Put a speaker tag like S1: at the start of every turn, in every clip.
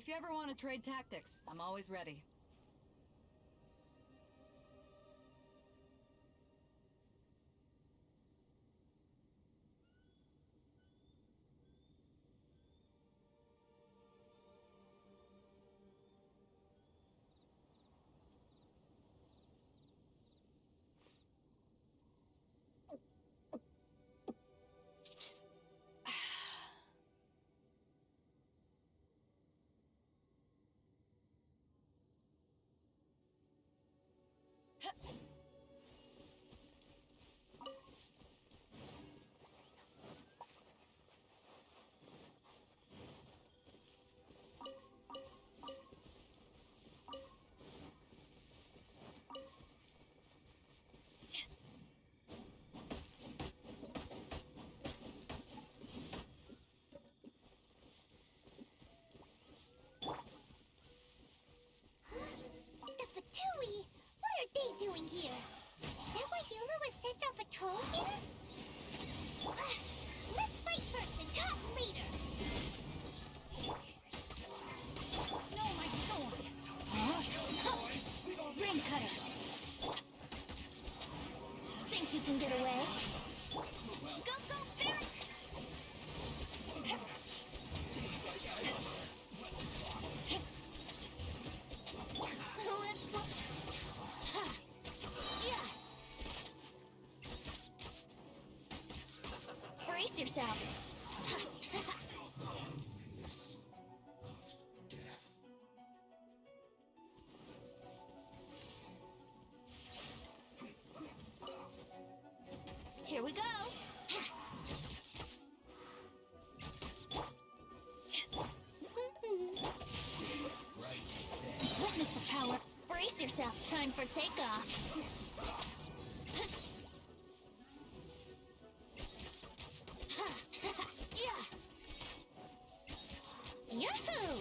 S1: If you ever want to trade tactics, I'm always ready.
S2: Doing here? Is that why Yula was sent on patrol here? Let's fight first and talk later!
S1: No, my sword! Huh? Ring cutter!
S2: Think you can get away? Go, go, Barry! Let's go. Brace yourself. Here we go. Witness the power. Brace yourself. Time for takeoff. Yahoo!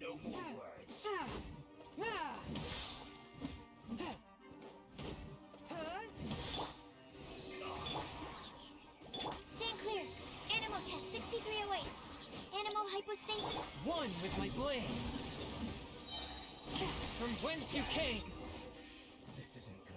S3: No more words.
S2: Stand clear. Animal test 6308. Animal hypostasis.
S4: One with my blade. From whence you came.
S3: This isn't good.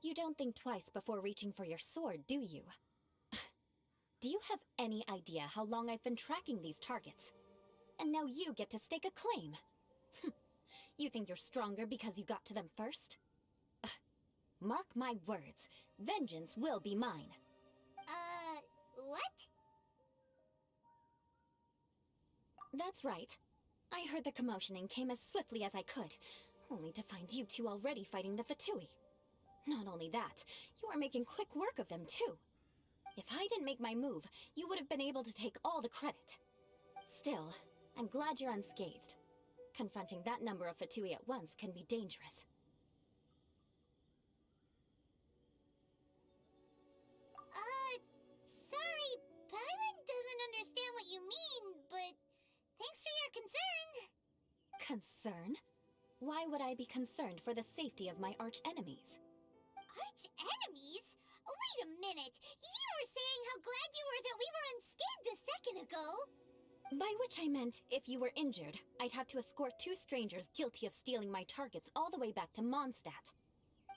S2: You don't think twice before reaching for your sword, do you? Do you have any idea how long I've been tracking these targets? And now you get to stake a claim. You think you're stronger because you got to them first? Mark my words, vengeance will be mine. What? That's right. I heard the commotion and came as swiftly as I could, only to find you two already fighting the Fatui. Not only that, you are making quick work of them too. If I didn't make my move, you would have been able to take all the credit. Still, I'm glad you're unscathed. Confronting that number of Fatui at once can be dangerous.
S5: Sorry, Paimon doesn't understand what you mean, but thanks for your concern.
S2: Concern? Why would I be concerned for the safety of my arch-enemies?
S5: Arch-enemies? Wait a minute! You were saying how glad you were that we were unscathed a second ago!
S2: By which I meant, if you were injured, I'd have to escort 2 strangers guilty of stealing my targets all the way back to Mondstadt.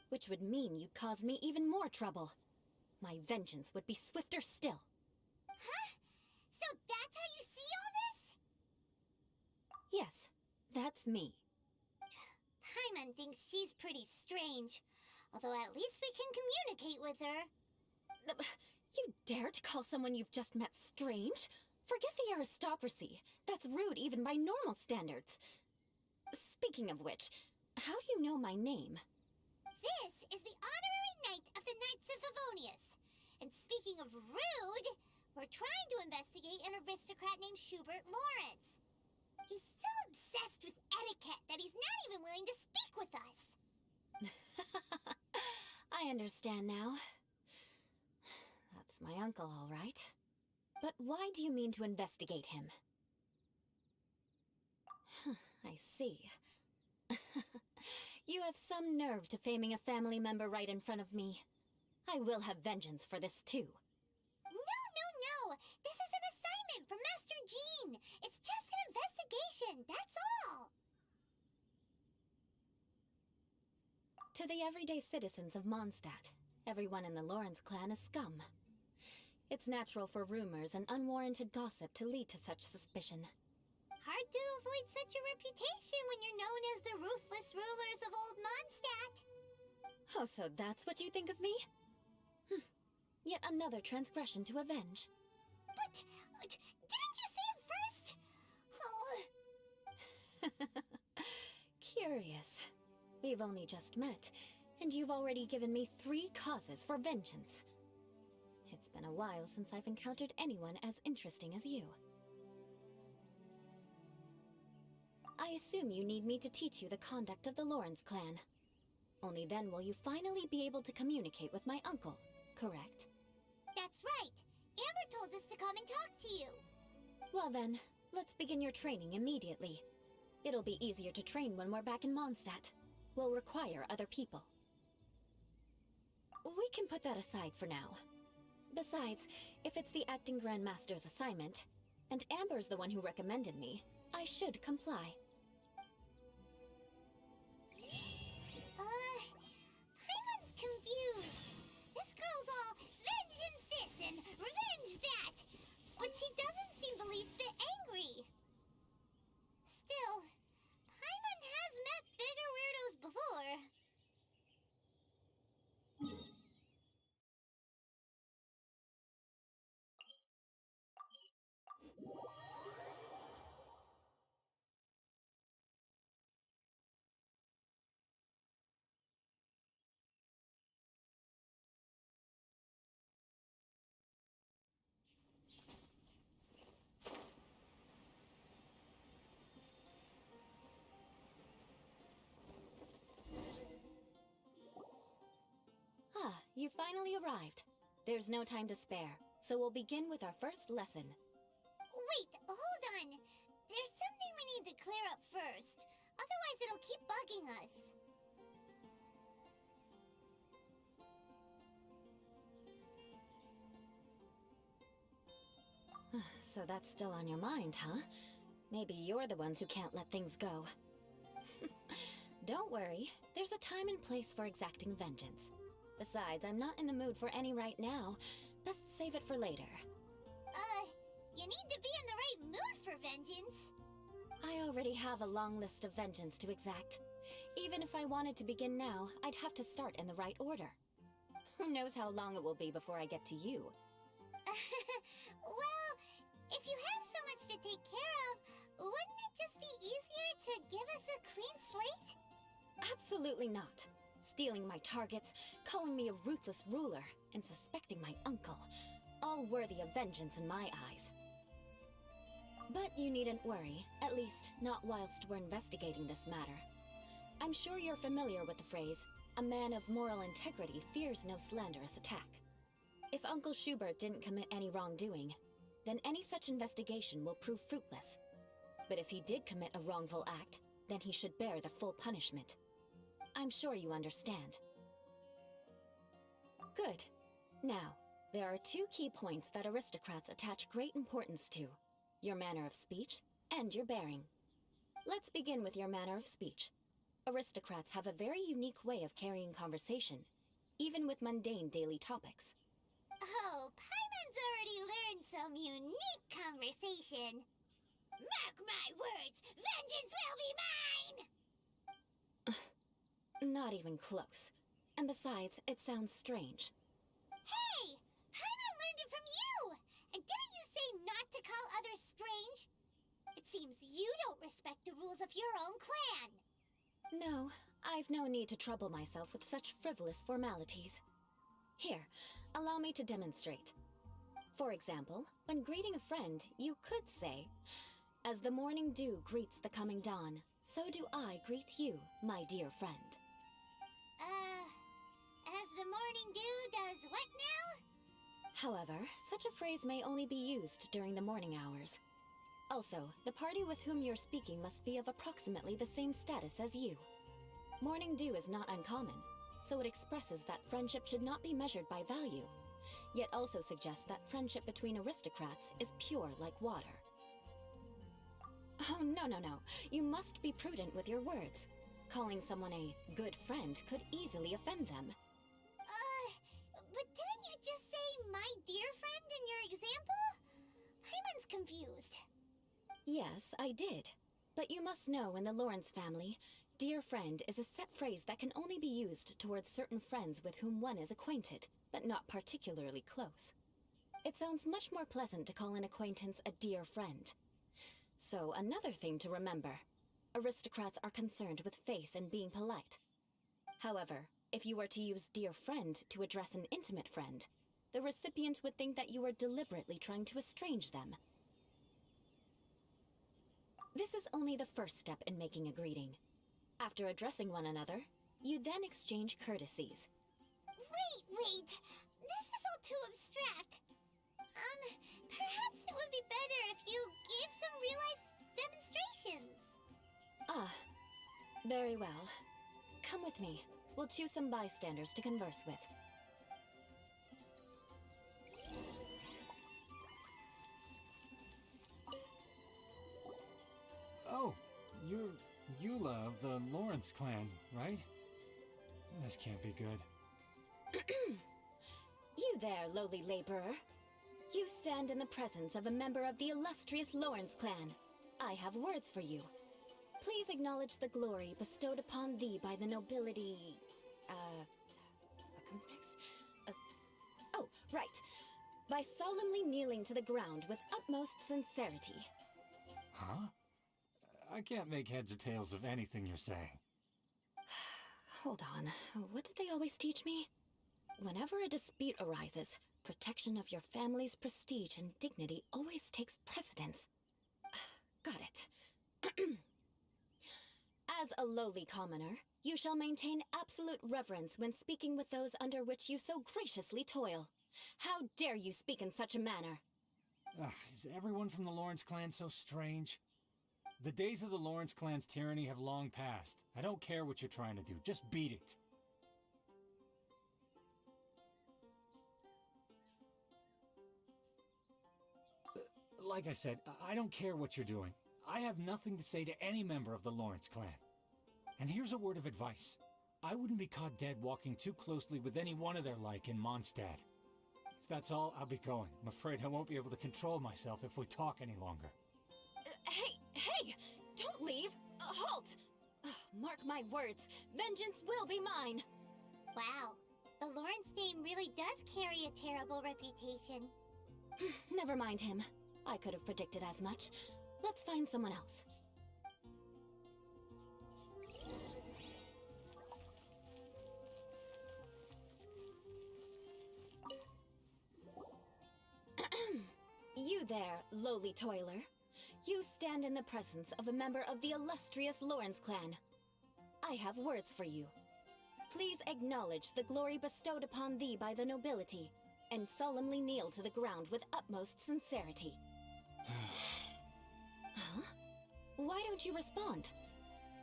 S2: Which would mean you'd cause me even more trouble. My vengeance would be swifter still.
S5: Huh? So that's how you see all this?
S2: Yes, that's me.
S5: Paimon thinks she's pretty strange. Although at least we can communicate with her.
S2: You dare to call someone you've just met strange? Forget the aristocracy. That's rude even by normal standards. Speaking of which, how do you know my name?
S5: This is the honorary knight of the Knights of Favonius. And speaking of rude, we're trying to investigate an aristocrat named Schubert Lawrence. He's so obsessed with etiquette that he's not even willing to speak with us.
S2: I understand now. That's my uncle, all right. But why do you mean to investigate him? I see. You have some nerve defaming a family member right in front of me. I will have vengeance for this too.
S5: No! This is an assignment from Master Jean! It's just an investigation, that's all!
S2: To the everyday citizens of Mondstadt, everyone in the Lawrence clan is scum. It's natural for rumors and unwarranted gossip to lead to such suspicion.
S5: Hard to avoid such a reputation when you're known as the ruthless rulers of Old Mondstadt.
S2: Oh, so that's what you think of me? Yet another transgression to avenge.
S5: But, didn't you say it first? Oh.
S2: Curious. We've only just met, and you've already given me 3 causes for vengeance. It's been a while since I've encountered anyone as interesting as you. I assume you need me to teach you the conduct of the Lawrence clan. Only then will you finally be able to communicate with my uncle, correct?
S5: That's right. Amber told us to come and talk to you.
S2: Well then, let's begin your training immediately. It'll be easier to train when we're back in Mondstadt. We'll require other people. We can put that aside for now. Besides, if it's the acting Grandmaster's assignment, and Amber's the one who recommended me, I should comply.
S5: Paimon's confused. This girl's all vengeance this and revenge that. But she doesn't seem the least bit angry. Still, Paimon has met bigger weirdos before.
S2: You finally arrived. There's no time to spare, so we'll begin with our first lesson.
S5: Wait, hold on. There's something we need to clear up first. Otherwise it'll keep bugging us.
S2: So that's still on your mind, huh? Maybe you're the ones who can't let things go. Don't worry, there's a time and place for exacting vengeance. Besides, I'm not in the mood for any right now. Best save it for later.
S5: You need to be in the right mood for vengeance.
S2: I already have a long list of vengeance to exact. Even if I wanted to begin now, I'd have to start in the right order. Who knows how long it will be before I get to you?
S5: Well, if you have so much to take care of, wouldn't it just be easier to give us a clean slate?
S2: Absolutely not. Stealing my targets, calling me a ruthless ruler, and suspecting my uncle. All worthy of vengeance in my eyes. But you needn't worry, at least not whilst we're investigating this matter. I'm sure you're familiar with the phrase, "A man of moral integrity fears no slanderous attack." If Uncle Schubert didn't commit any wrongdoing, then any such investigation will prove fruitless. But if he did commit a wrongful act, then he should bear the full punishment. I'm sure you understand. Good. Now, there are two key points that aristocrats attach great importance to: your manner of speech and your bearing. Let's begin with your manner of speech. Aristocrats have a very unique way of carrying conversation, even with mundane daily topics.
S5: Oh, Paimon's already learned some unique conversation. Mark my words, vengeance will be mine!
S2: Not even close. And besides, it sounds strange.
S5: Hey! Paimon learned it from you! And didn't you say not to call others strange? It seems you don't respect the rules of your own clan.
S2: No, I've no need to trouble myself with such frivolous formalities. Here, allow me to demonstrate. For example, when greeting a friend, you could say, "As the morning dew greets the coming dawn, so do I greet you, my dear friend."
S5: As the morning dew does what now?
S2: However, such a phrase may only be used during the morning hours. Also, the party with whom you're speaking must be of approximately the same status as you. Morning dew is not uncommon, so it expresses that friendship should not be measured by value, yet also suggests that friendship between aristocrats is pure like water. Oh, no. You must be prudent with your words. Calling someone a good friend could easily offend them.
S5: But didn't you just say "my dear friend" in your example? Paimon's confused.
S2: Yes, I did. But you must know in the Lawrence family, "dear friend" is a set phrase that can only be used towards certain friends with whom one is acquainted, but not particularly close. It sounds much more pleasant to call an acquaintance a dear friend. So, another thing to remember. Aristocrats are concerned with face and being polite. However, if you were to use "dear friend" to address an intimate friend, the recipient would think that you were deliberately trying to estrange them. This is only the first step in making a greeting. After addressing one another, you then exchange courtesies.
S5: Wait! This is all too abstract. Perhaps it would be better if you gave some real-life demonstrations.
S2: Ah, very well. Come with me. We'll choose some bystanders to converse with.
S6: Oh, you're Eula of the Lawrence clan, right? This can't be good.
S2: You there, lowly laborer. You stand in the presence of a member of the illustrious Lawrence clan. I have words for you. Please acknowledge the glory bestowed upon thee by the nobility... what comes next? Oh, right. By solemnly kneeling to the ground with utmost sincerity.
S6: Huh? I can't make heads or tails of anything you're saying.
S2: Hold on. What did they always teach me? Whenever a dispute arises, protection of your family's prestige and dignity always takes precedence. Got it. As a lowly commoner, you shall maintain absolute reverence when speaking with those under which you so graciously toil. How dare you speak in such a manner?
S6: Is everyone from the Lawrence clan so strange? The days of the Lawrence clan's tyranny have long passed. I don't care what you're trying to do, just beat it. Like I said, I don't care what you're doing. I have nothing to say to any member of the Lawrence clan. And here's a word of advice. I wouldn't be caught dead walking too closely with any one of their like in Mondstadt. If that's all, I'll be going. I'm afraid I won't be able to control myself if we talk any longer.
S2: Hey! Don't leave! Halt! Mark my words, vengeance will be mine!
S5: Wow, the Lawrence name really does carry a terrible reputation.
S2: Never mind him. I could have predicted as much. Let's find someone else. You there, lowly toiler. You stand in the presence of a member of the illustrious Lawrence clan. I have words for you. Please acknowledge the glory bestowed upon thee by the nobility, and solemnly kneel to the ground with utmost sincerity. Huh? Why don't you respond?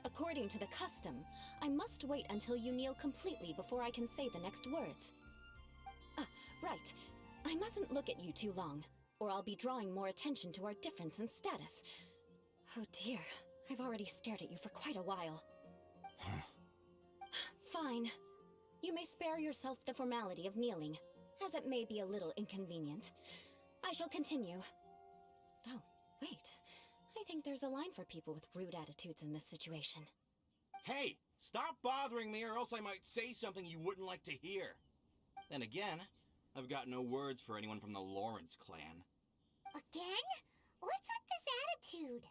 S2: According to the custom, I must wait until you kneel completely before I can say the next words. Ah, right. I mustn't look at you too long, or I'll be drawing more attention to our difference in status. Oh dear, I've already stared at you for quite a while. Fine. You may spare yourself the formality of kneeling, as it may be a little inconvenient. I shall continue. Oh, wait. I think there's a line for people with rude attitudes in this situation.
S7: Hey, stop bothering me or else I might say something you wouldn't like to hear. Then again, I've got no words for anyone from the Lawrence clan.
S5: Again? What's with this attitude?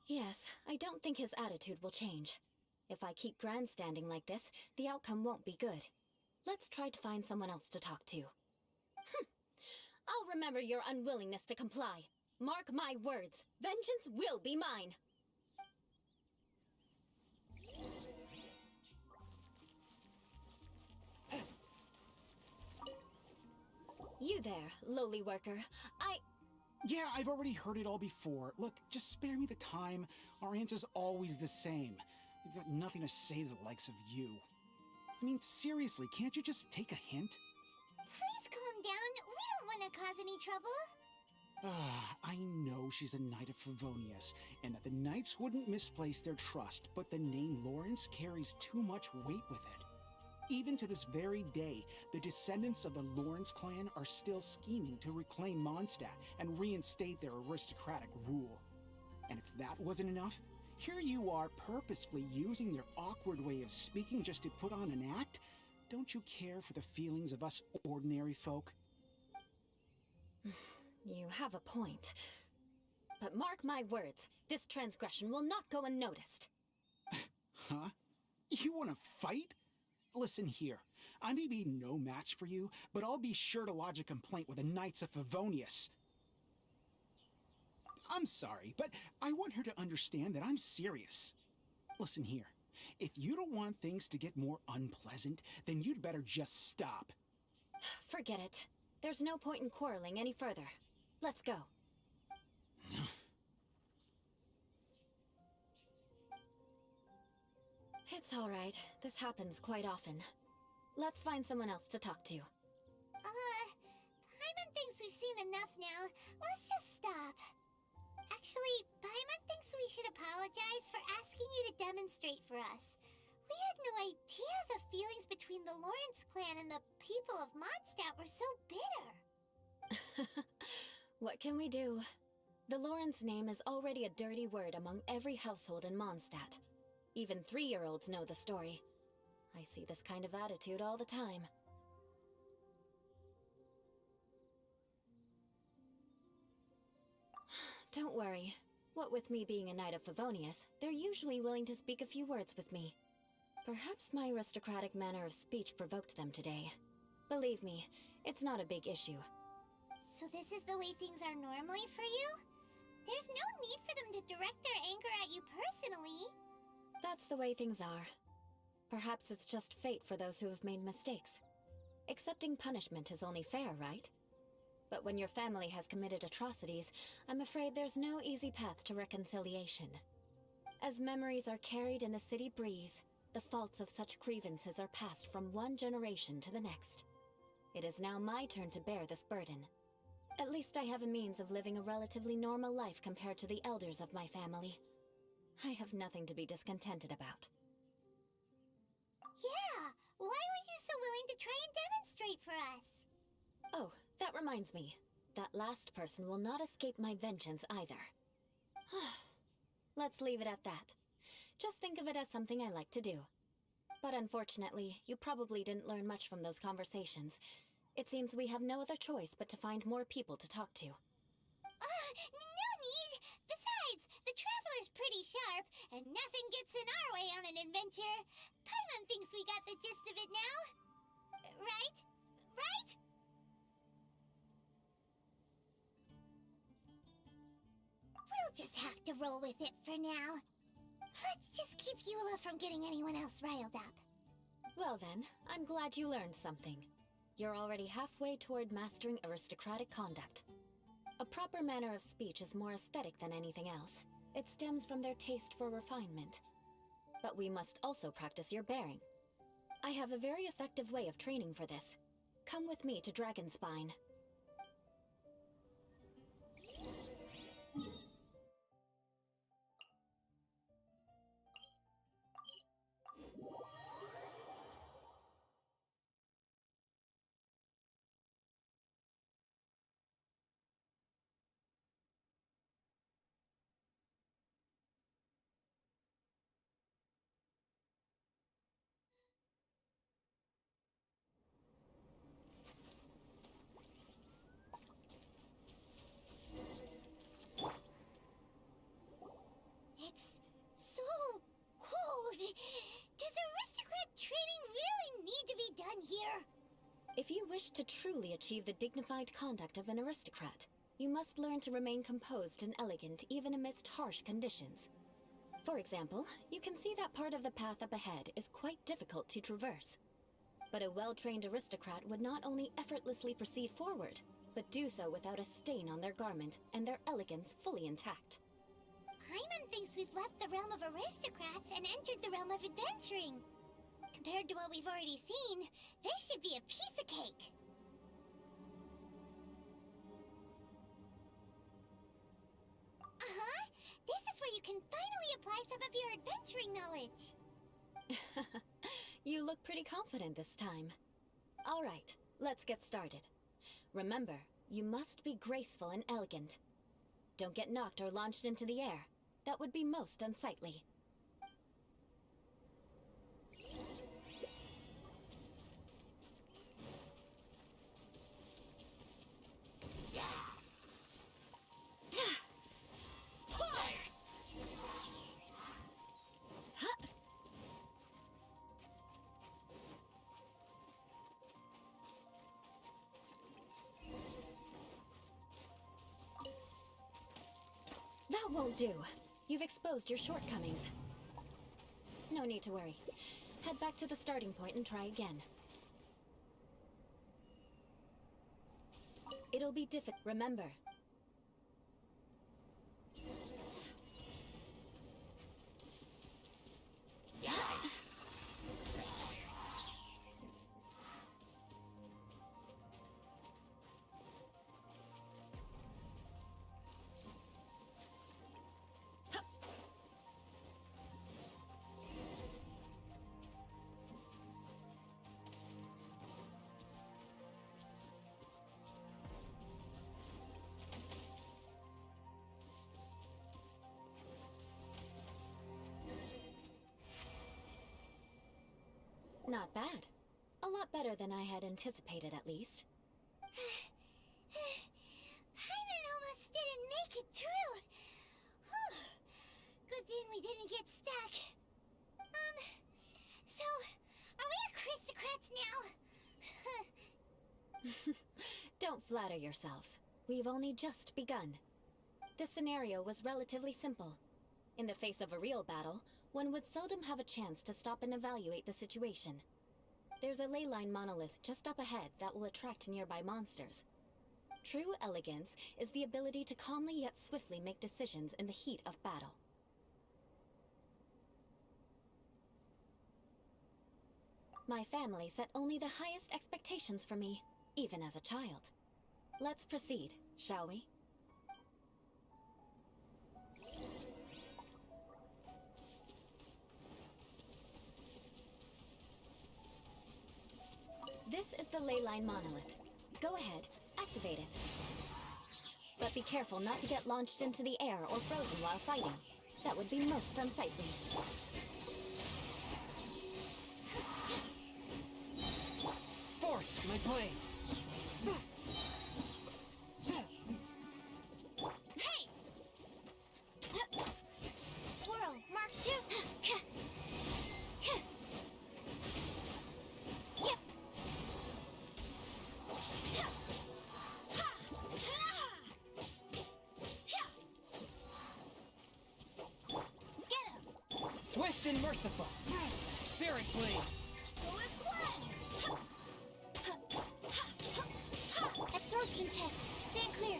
S2: Yes, I don't think his attitude will change. If I keep grandstanding like this, the outcome won't be good. Let's try to find someone else to talk to. I'll remember your unwillingness to comply. Mark my words, vengeance will be mine. You there, lowly worker.
S8: Yeah, I've already heard it all before. Look, just spare me the time. Our answer's always the same. We've got nothing to say to the likes of you. I mean, seriously, can't you just take a hint?
S5: Please calm down. We don't want to cause any trouble.
S8: I know she's a Knight of Favonius, and that the Knights wouldn't misplace their trust, but the name Lawrence carries too much weight with it. Even to this very day, the descendants of the Lawrence clan are still scheming to reclaim Mondstadt and reinstate their aristocratic rule. And if that wasn't enough, here you are purposefully using their awkward way of speaking just to put on an act? Don't you care for the feelings of us ordinary folk?
S2: You have a point. But mark my words, this transgression will not go unnoticed.
S8: Huh? You want to fight? Listen here, I may be no match for you, but I'll be sure to lodge a complaint with the Knights of Favonius. I'm sorry, but I want her to understand that I'm serious. Listen here, if you don't want things to get more unpleasant, then you'd better just stop.
S2: Forget it. There's no point in quarreling any further. Let's go. It's all right. This happens quite often. Let's find someone else to talk to.
S5: Paimon thinks we've seen enough now. Let's just stop. Actually, Paimon thinks we should apologize for asking you to demonstrate for us. We had no idea the feelings between the Lawrence clan and the people of Mondstadt were so bitter.
S2: What can we do? The Lawrence name is already a dirty word among every household in Mondstadt. Even 3-year-olds know the story. I see this kind of attitude all the time. Don't worry. What with me being a Knight of Favonius, they're usually willing to speak a few words with me. Perhaps my aristocratic manner of speech provoked them today. Believe me, it's not a big issue.
S5: So this is the way things are normally for you? There's no need for them to direct their anger at you personally.
S2: That's the way things are. Perhaps it's just fate for those who have made mistakes. Accepting punishment is only fair, right? But when your family has committed atrocities, I'm afraid there's no easy path to reconciliation. As memories are carried in the city breeze, the faults of such grievances are passed from one generation to the next. It is now my turn to bear this burden. At least I have a means of living a relatively normal life compared to the elders of my family. I have nothing to be discontented about.
S5: Yeah, why were you so willing to try and demonstrate for us?
S2: Oh, that reminds me. That last person will not escape my vengeance either. Let's leave it at that. Just think of it as something I like to do. But unfortunately, you probably didn't learn much from those conversations. It seems we have no other choice but to find more people to talk to.
S5: No need! Besides, the Traveler's pretty sharp, and nothing gets in our way on an adventure. Paimon thinks we got the gist of it now. Right? Right? We'll just have to roll with it for now. Let's just keep Eula from getting anyone else riled up.
S2: Well then, I'm glad you learned something. You're already halfway toward mastering aristocratic conduct. A proper manner of speech is more aesthetic than anything else. It stems from their taste for refinement. But we must also practice your bearing. I have a very effective way of training for this. Come with me to Dragonspine.
S5: It's so cold. Does aristocrat training really need to be done here?
S2: If you wish to truly achieve the dignified conduct of an aristocrat, you must learn to remain composed and elegant even amidst harsh conditions. For example, you can see that part of the path up ahead is quite difficult to traverse. But a well-trained aristocrat would not only effortlessly proceed forward, but do so without a stain on their garment and their elegance fully intact.
S5: Paimon thinks we've left the realm of aristocrats and entered the realm of adventuring. Compared to what we've already seen, this should be a piece of cake. Uh-huh. This is where you can finally apply some of your adventuring knowledge.
S2: You look pretty confident this time. All right, let's get started. Remember, you must be graceful and elegant. Don't get knocked or launched into the air. That would be most unsightly. That won't do. You've exposed your shortcomings. No need to worry. Head back to the starting point and try again. It'll be difficult. Remember. Not bad. A lot better than I had anticipated, at least.
S5: Paimon almost didn't make it through. Whew. Good thing we didn't get stuck. So, are we aristocrats now?
S2: Don't flatter yourselves. We've only just begun. This scenario was relatively simple. In the face of a real battle, one would seldom have a chance to stop and evaluate the situation. There's a ley line monolith just up ahead that will attract nearby monsters. True elegance is the ability to calmly yet swiftly make decisions in the heat of battle. My family set only the highest expectations for me, even as a child. Let's proceed, shall we? This is the ley line monolith. Go ahead, activate it. But be careful not to get launched into the air or frozen while fighting. That would be most unsightly.
S4: Forth, my blade!
S5: Hey! Swirl, Mark 2!
S4: and merciful. Spirit Blade.
S5: Absorption test. Stand clear.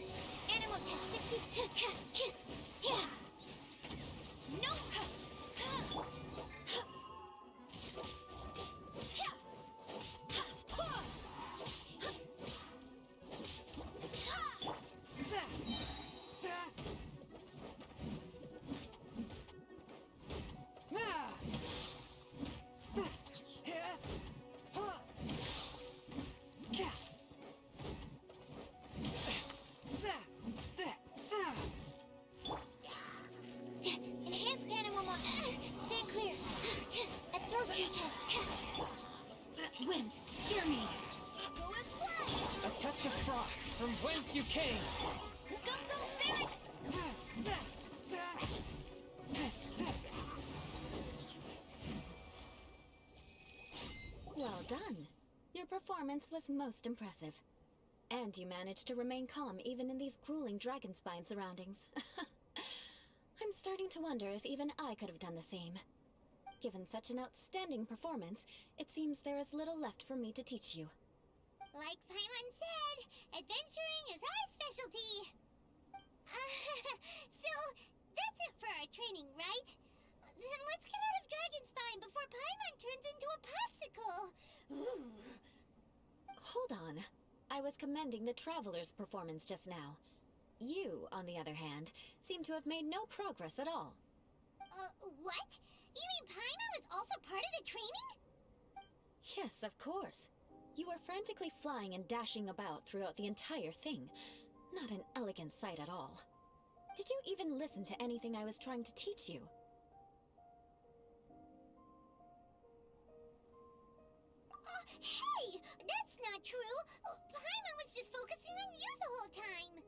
S5: Animal test 62. Yeah. No. Enhanced animal stand clear. Absorption test.
S1: Wind, hear me.
S4: A touch of frost from whence you came.
S5: Go, Barret!
S2: Well done. Your performance was most impressive. And you managed to remain calm even in these grueling dragon spine surroundings. I'm starting to wonder if even I could have done the same. Given such an outstanding performance, it seems there is little left for me to teach you.
S5: Like Paimon said, adventuring is our specialty. So, that's it for our training, right? Then let's get out of Dragonspine before Paimon turns into a popsicle. Ooh.
S2: Hold on. I was commending the Traveler's performance just now. You, on the other hand, seem to have made no progress at all.
S5: What? You mean Paimon was also part of the training?
S2: Yes, of course. You were frantically flying and dashing about throughout the entire thing. Not an elegant sight at all. Did you even listen to anything I was trying to teach you?
S5: Hey! That's not true! Paimon was just focusing on you the whole time!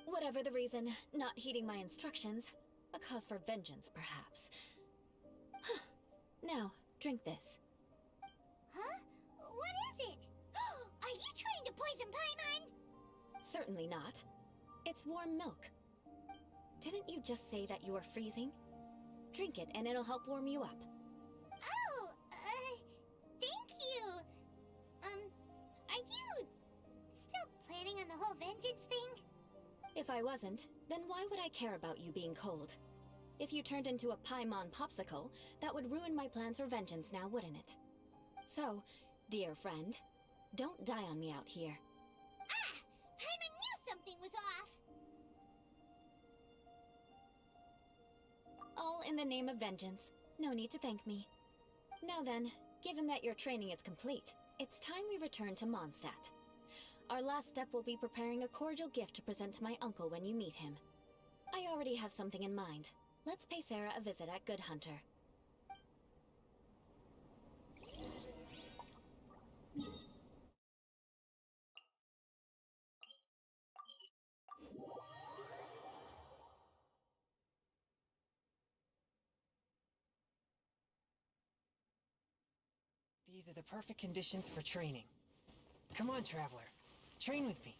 S2: Whatever the reason, not heeding my instructions. A cause for vengeance, perhaps. Now, drink this.
S5: Huh? What is it? Are you trying to poison Paimon?
S2: Certainly not. It's warm milk. Didn't you just say that you are freezing? Drink it and it'll help warm you up.
S5: Oh, thank you. Are you still planning on the whole vengeance thing?
S2: If I wasn't, then why would I care about you being cold? If you turned into a Paimon popsicle, that would ruin my plans for vengeance now, wouldn't it? So, dear friend, don't die on me out here.
S5: Ah! Paimon knew something was off!
S2: All in the name of vengeance. No need to thank me. Now then, given that your training is complete, it's time we return to Mondstadt. Our last step will be preparing a cordial gift to present to my uncle when you meet him. I already have something in mind. Let's pay Sarah a visit at Good Hunter.
S4: These are the perfect conditions for training. Come on, Traveler. Train with me.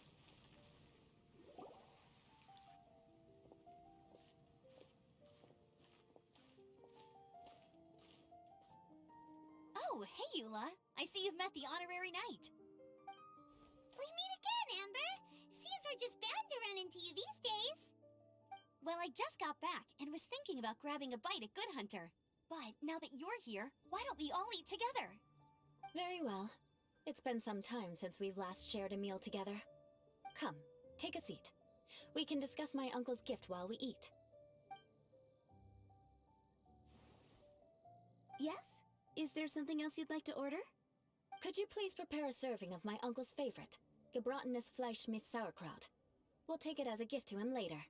S9: Oh, hey, Eula. I see you've met the honorary knight.
S5: We meet again, Amber! Seems we're just bound to run into you these days.
S9: Well, I just got back and was thinking about grabbing a bite at Good Hunter. But now that you're here, why don't we all eat together?
S2: Very well. It's been some time since we've last shared a meal together. Come, take a seat. We can discuss my uncle's gift while we eat.
S9: Yes? Is there something else you'd like to order?
S2: Could you please prepare a serving of my uncle's favorite, gebratenes Fleisch mit Sauerkraut? We'll take it as a gift to him later.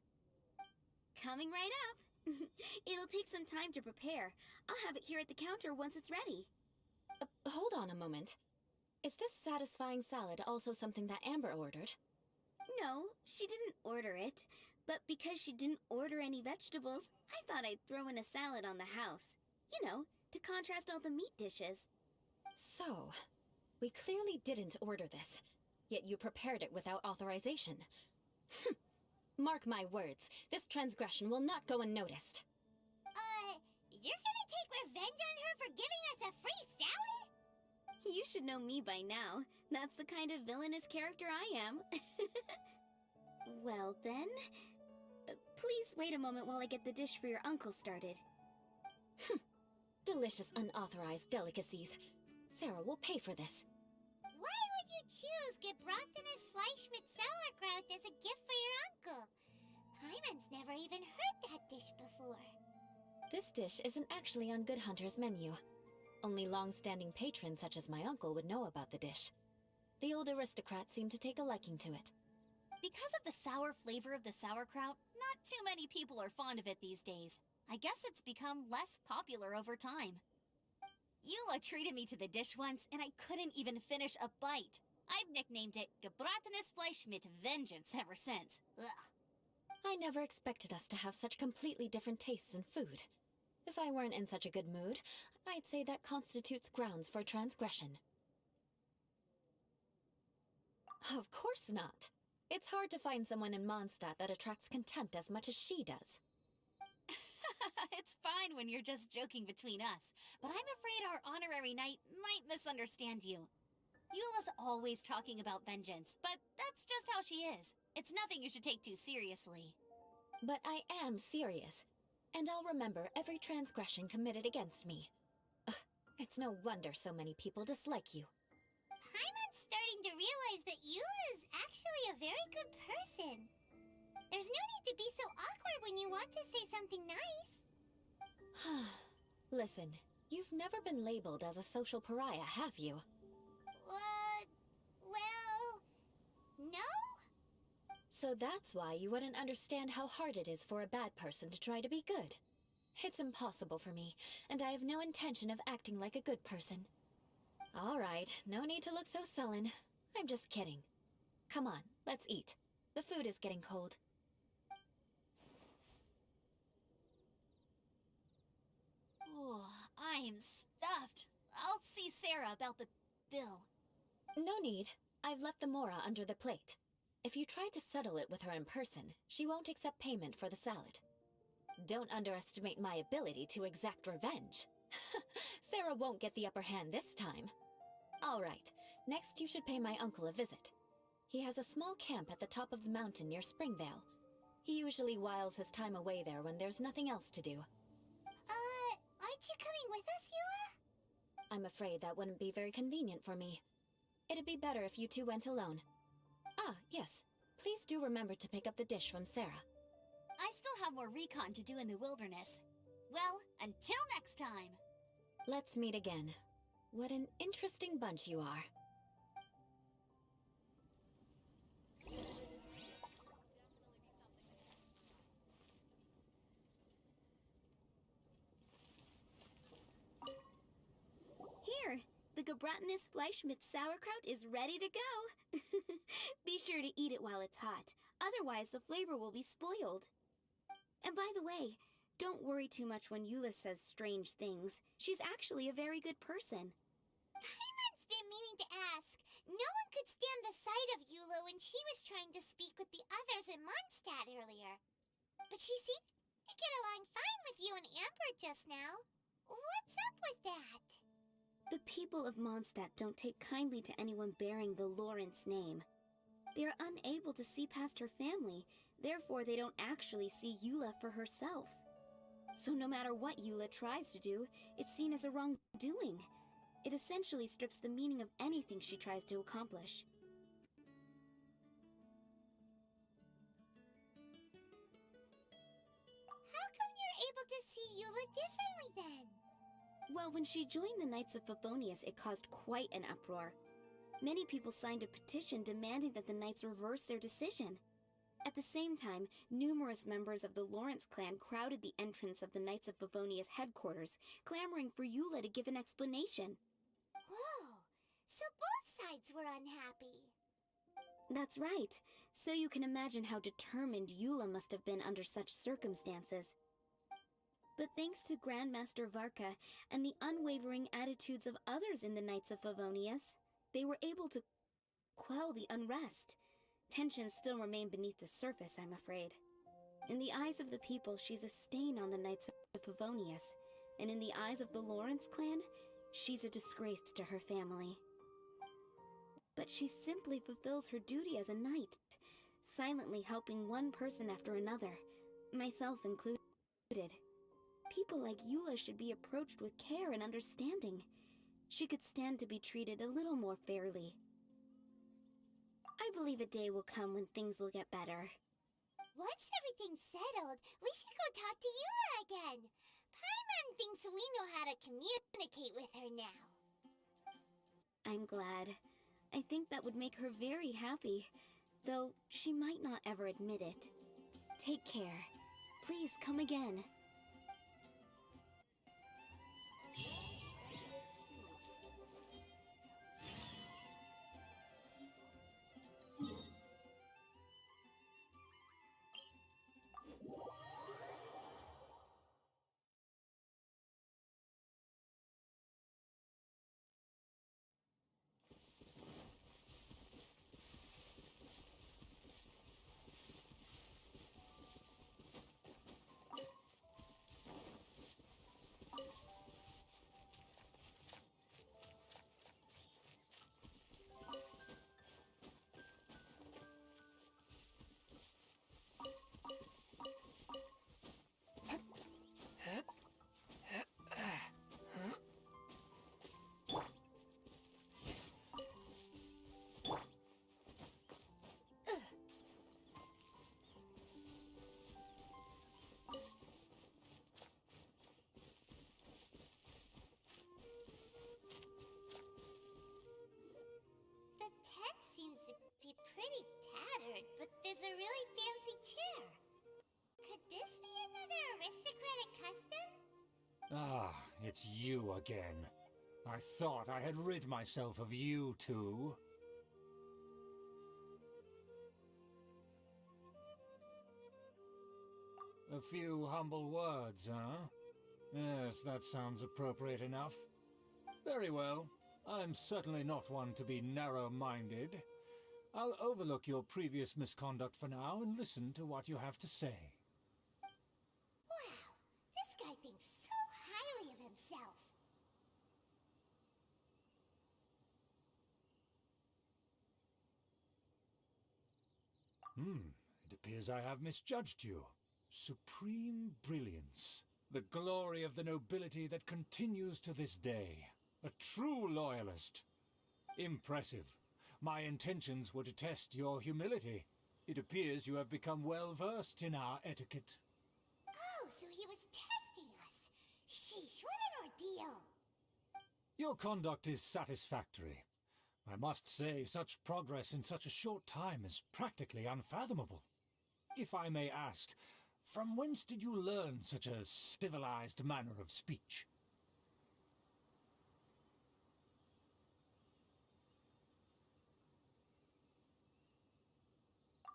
S9: Coming right up. It'll take some time to prepare. I'll have it here at the counter once it's ready.
S2: Hold on a moment. Is this satisfying salad also something that Amber ordered?
S9: No, she didn't order it. But because she didn't order any vegetables, I thought I'd throw in a salad on the house. You know, to contrast all the meat dishes.
S2: So, we clearly didn't order this, yet you prepared it without authorization. Mark my words, this transgression will not go unnoticed.
S5: You're gonna take revenge
S9: You should know me by now. That's the kind of villainous character I am. Well then, please wait a moment while I get the dish for your uncle started.
S2: Delicious unauthorized delicacies. Sarah will pay for this.
S5: Why would you choose gebrochenes Fleisch mit Sauerkraut as a gift for your uncle? Hyman's never even heard that dish before.
S2: This dish isn't actually on Good Hunter's menu. Only long-standing patrons such as my uncle would know about the dish. The old aristocrat seemed to take a liking to it.
S1: Because of the sour flavor of the sauerkraut, not too many people are fond of it these days. I guess it's become less popular over time. Eula treated me to the dish once, and I couldn't even finish a bite. I've nicknamed it gebrochenes Fleisch mit Vengeance ever since. Ugh.
S2: I never expected us to have such completely different tastes in food. If I weren't in such a good mood, I'd say that constitutes grounds for transgression. Of course not. It's hard to find someone in Mondstadt that attracts contempt as much as she does.
S1: It's fine when you're just joking between us, but I'm afraid our honorary knight might misunderstand you. Eula's always talking about vengeance, but that's just how she is. It's nothing you should take too seriously.
S2: But I am serious, and I'll remember every transgression committed against me. Ugh, it's no wonder so many people dislike you.
S5: Hyman's starting to realize that Eula is actually a very good person. There's no need to be so awkward when you want to say something nice.
S2: Listen, you've never been labeled as a social pariah, have you?
S5: Well, no?
S2: So that's why you wouldn't understand how hard it is for a bad person to try to be good. It's impossible for me, and I have no intention of acting like a good person. All right, no need to look so sullen. I'm just kidding. Come on, let's eat. The food is getting cold.
S1: Oh, I'm stuffed. I'll see Sarah about the bill.
S2: No need. I've left the mora under the plate. If you try to settle it with her in person, she won't accept payment for the salad. Don't underestimate my ability to exact revenge. Sarah won't get the upper hand this time. All right, next you should pay my uncle a visit. He has a small camp at the top of the mountain near Springvale. He usually whiles his time away there when there's nothing else to do.
S5: Aren't you coming with us, Eula?
S2: I'm afraid that wouldn't be very convenient for me. It'd be better if you two went alone. Ah, yes. Please do remember to pick up the dish from Sarah.
S1: I still have more recon to do in the wilderness. Well, until next time.
S2: Let's meet again. What an interesting bunch you are.
S9: Here, the gebrochenes Fleisch mit Sauerkraut is ready to go. Be sure to eat it while it's hot, otherwise the flavor will be spoiled. And by the way, don't worry too much when Eula says strange things. She's actually a very good person.
S5: Hyman's been meaning to ask. No one could stand the sight of Eula when she was trying to speak with the others in Mondstadt earlier. But she seemed to get along fine with you and Amber just now. What's up with that?
S9: The people of Mondstadt don't take kindly to anyone bearing the Lawrence name. They are unable to see past her family, therefore they don't actually see Eula for herself. So no matter what Eula tries to do, it's seen as a wrongdoing. It essentially strips the meaning of anything she tries to accomplish.
S5: How come you're able to see Eula differently then?
S9: Well, when she joined the Knights of Favonius, it caused quite an uproar. Many people signed a petition demanding that the Knights reverse their decision. At the same time, numerous members of the Lawrence clan crowded the entrance of the Knights of Favonius headquarters, clamoring for Eula to give an explanation.
S5: Whoa, so both sides were unhappy.
S9: That's right. So you can imagine how determined Eula must have been under such circumstances. But thanks to Grandmaster Varka and the unwavering attitudes of others in the Knights of Favonius, they were able to quell the unrest. Tensions still remain beneath the surface, I'm afraid. In the eyes of the people, she's a stain on the Knights of Favonius, and in the eyes of the Lawrence clan, She's a disgrace to her family. But she simply fulfills her duty as a knight, silently helping one person after another, myself included. People like Eula should be approached with care and understanding. She could stand to be treated a little more fairly. I believe a day will come when things will get better.
S5: Once everything's settled, we should go talk to Yura again. Paimon thinks we know how to communicate with her now.
S9: I'm glad. I think that would make her very happy, though she might not ever admit it. Take care. Please come again.
S5: The tent seems to be pretty tattered, but there's a really fancy chair. Could this be another aristocratic custom?
S6: Ah, it's you again. I thought I had rid myself of you two. A few humble words, huh? Yes, that sounds appropriate enough. Very well. I'm certainly not one to be narrow-minded. I'll overlook your previous misconduct for now and listen to what you have to say.
S5: Wow, this guy thinks so highly of himself.
S6: It appears I have misjudged you. Supreme brilliance. The glory of the nobility that continues to this day. A true loyalist. Impressive. My intentions were to test your humility. It appears you have become well-versed in our etiquette.
S5: Oh, so he was testing us. Sheesh, what an ordeal.
S6: Your conduct is satisfactory. I must say, such progress in such a short time is practically unfathomable. If I may ask, from whence did you learn such a civilized manner of speech?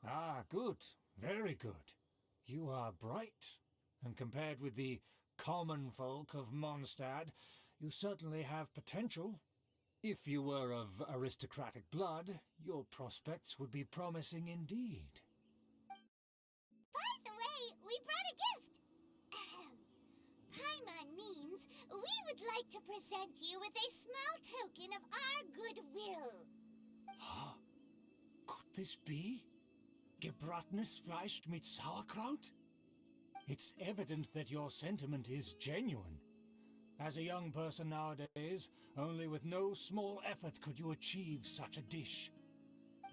S6: Ah, good. Very good. You are bright, and compared with the common folk of Mondstadt, you certainly have potential. If you were of aristocratic blood, your prospects would be promising indeed.
S5: By the way, we brought a gift. Paimon means we would like to present you with a small token of our goodwill.
S6: Could this be? Gebratenes Fleisch mit Sauerkraut? It's evident that your sentiment is genuine. As a young person nowadays, only with no small effort could you achieve such a dish.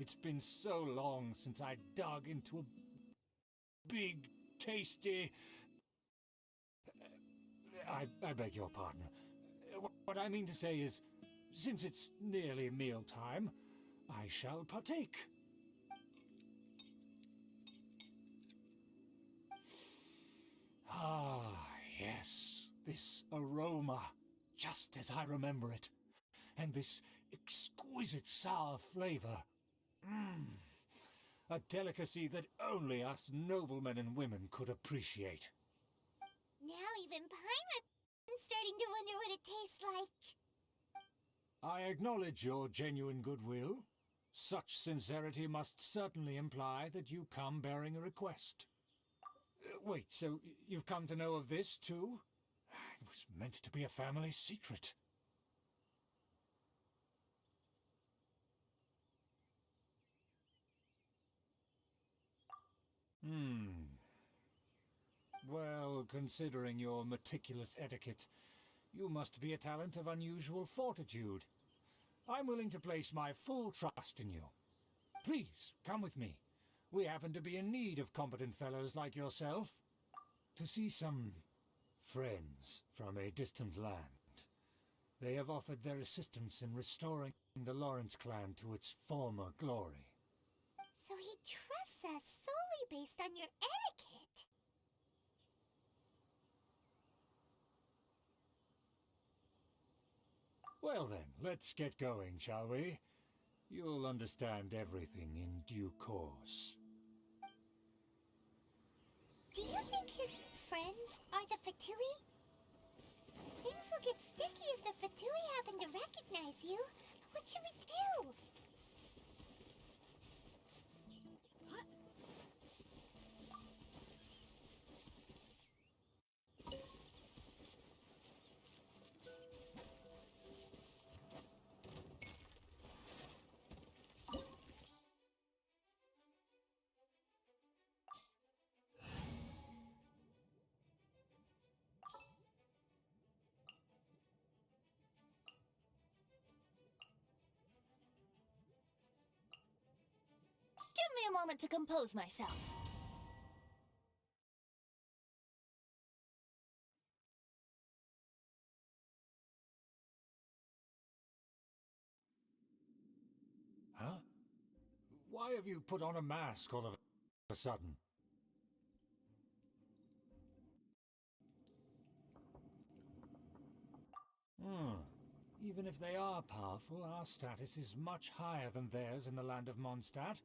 S6: It's been so long since I dug into a big, tasty... I beg your pardon. What I mean to say is, since it's nearly mealtime, I shall partake. Ah, yes, this aroma, just as I remember it, and this exquisite sour flavor. A delicacy that only us noblemen and women could appreciate.
S5: Now even Paimon's starting to wonder what it tastes like.
S6: I acknowledge your genuine goodwill. Such sincerity must certainly imply that you come bearing a request. Wait, so you've come to know of this, too? It was meant to be a family secret. Well, considering your meticulous etiquette, you must be a talent of unusual fortitude. I'm willing to place my full trust in you. Please, come with me. We happen to be in need of competent fellows like yourself. To see some friends from a distant land. They have offered their assistance in restoring the Lawrence clan to its former glory.
S5: So he trusts us solely based on your etiquette.
S6: Well then, let's get going, shall we? You'll understand everything in due course.
S5: Do you think his friends are the Fatui? Things will get sticky if the Fatui happen to recognize you. What should we do?
S1: Give me a moment to compose myself.
S6: Huh? Why have you put on a mask all of a sudden? Even if they are powerful, our status is much higher than theirs in the land of Mondstadt.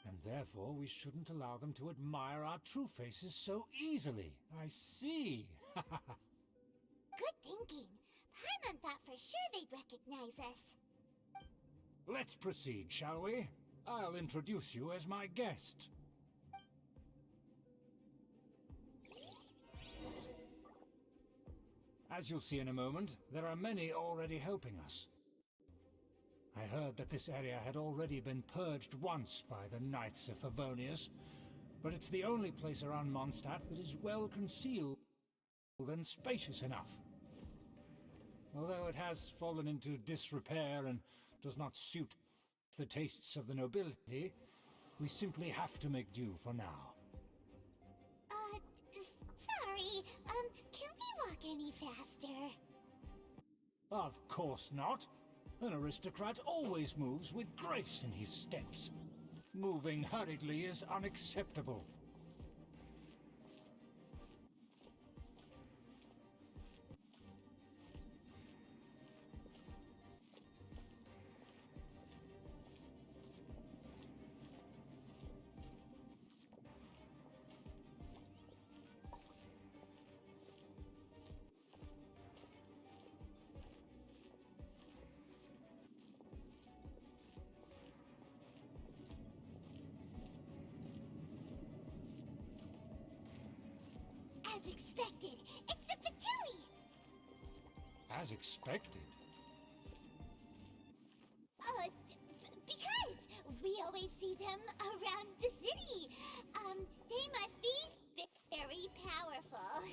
S6: And therefore we shouldn't allow them to admire our true faces so easily. I see.
S5: Good thinking. Paimon thought for sure they'd recognize us.
S6: Let's proceed, shall we? I'll introduce you as my guest. As you'll see in a moment, there are many already helping us. I heard that this area had already been purged once by the Knights of Favonius, but it's the only place around Mondstadt that is well concealed and spacious enough. Although it has fallen into disrepair and does not suit the tastes of the nobility, we simply have to make do for now.
S5: Sorry, can we walk any faster?
S6: Of course not. An aristocrat always moves with grace in his steps. Moving hurriedly is unacceptable.
S5: As expected, it's the Fatui!
S6: As expected.
S5: Because we always see them around the city. They must be very powerful.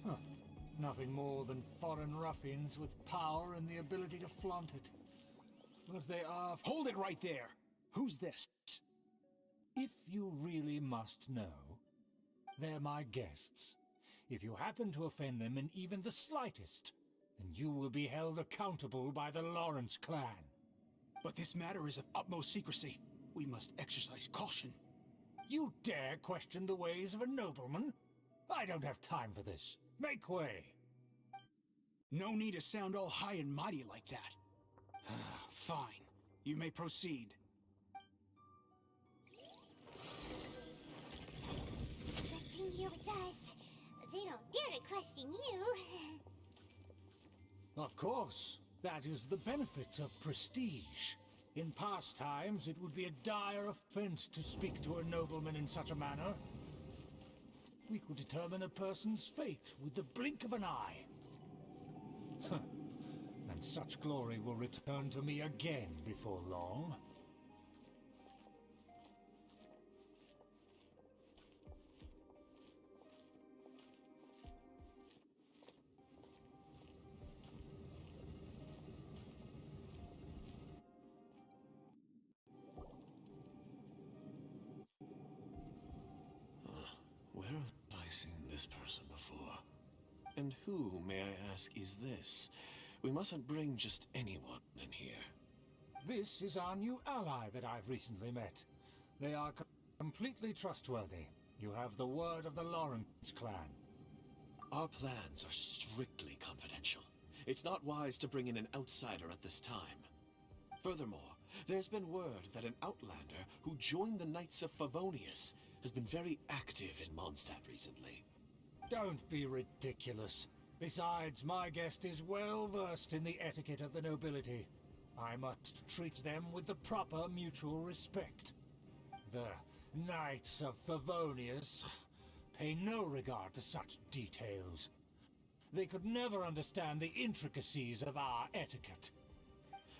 S6: Huh. Nothing more than foreign ruffians with power and the ability to flaunt it. But they are...
S8: Hold it right there! Who's this?
S6: If you really must know, they're my guests. If you happen to offend them in even the slightest, then you will be held accountable by the Lawrence clan.
S8: But this matter is of utmost secrecy. We must exercise caution.
S6: You dare question the ways of a nobleman? I don't have time for this. Make way!
S8: No need to sound all high and mighty like that. Fine. You may proceed.
S5: Good thing you're with us. They don't dare to question you.
S6: Of course. That is the benefit of prestige. In past times, it would be a dire offense to speak to a nobleman in such a manner. We could determine a person's fate with the blink of an eye. Huh. And such glory will return to me again before long.
S10: this person before. And who, may I ask, is this? We mustn't bring just anyone in here.
S6: This is our new ally that I've recently met. They are completely trustworthy. You have the word of the Lawrence clan.
S10: Our plans are strictly confidential. It's not wise to bring in an outsider at this time. Furthermore, there's been word that an outlander who joined the Knights of Favonius has been very active in Mondstadt recently.
S6: Don't be ridiculous. Besides, my guest is well versed in the etiquette of the nobility. I must treat them with the proper mutual respect. The Knights of Favonius pay no regard to such details. They could never understand the intricacies of our etiquette.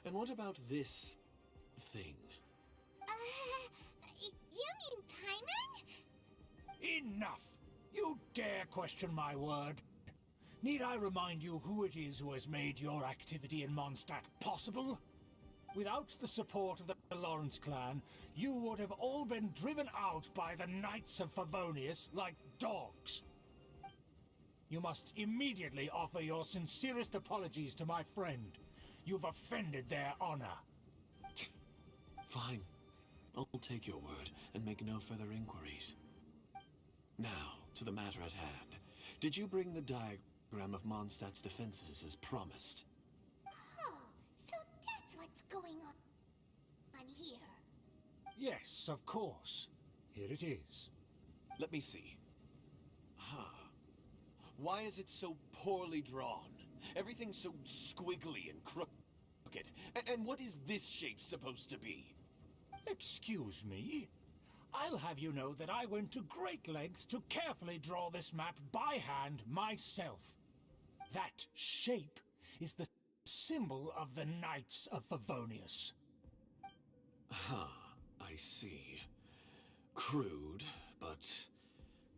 S10: And what about this thing?
S5: You mean Paimon?
S6: Enough! You dare question my word? Need I remind you who it is who has made your activity in Mondstadt possible? Without the support of the Lawrence clan, you would have all been driven out by the Knights of Favonius like dogs. You must immediately offer your sincerest apologies to my friend. You've offended their honor.
S10: Fine. I'll take your word and make no further inquiries. Now, to the matter at hand. Did you bring the diagram of Mondstadt's defenses as promised?
S5: Oh, so that's what's going on here.
S6: Yes, of course. Here it is.
S10: Let me see. Why is it so poorly drawn? Everything's so squiggly and crooked. And what is this shape supposed to be?
S6: Excuse me? I'll have you know that I went to great lengths to carefully draw this map by hand myself. That shape is the symbol of the Knights of Favonius.
S10: I see. Crude, but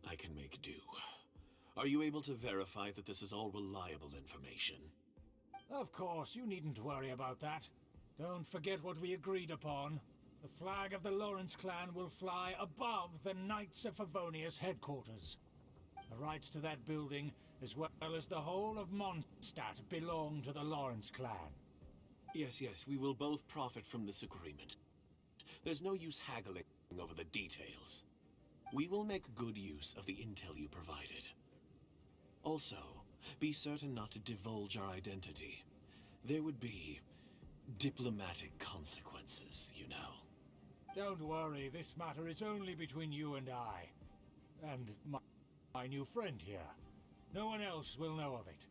S10: I can make do. Are you able to verify that this is all reliable information?
S6: Of course, you needn't worry about that. Don't forget what we agreed upon. The flag of the Lawrence clan will fly above the Knights of Favonius headquarters. The rights to that building, as well as the whole of Mondstadt, belong to the Lawrence clan.
S10: Yes, we will both profit from this agreement. There's no use haggling over the details. We will make good use of the intel you provided. Also, be certain not to divulge our identity. There would be diplomatic consequences, you know.
S6: Don't worry, this matter is only between you and I. And my new friend here. No one else will know of it.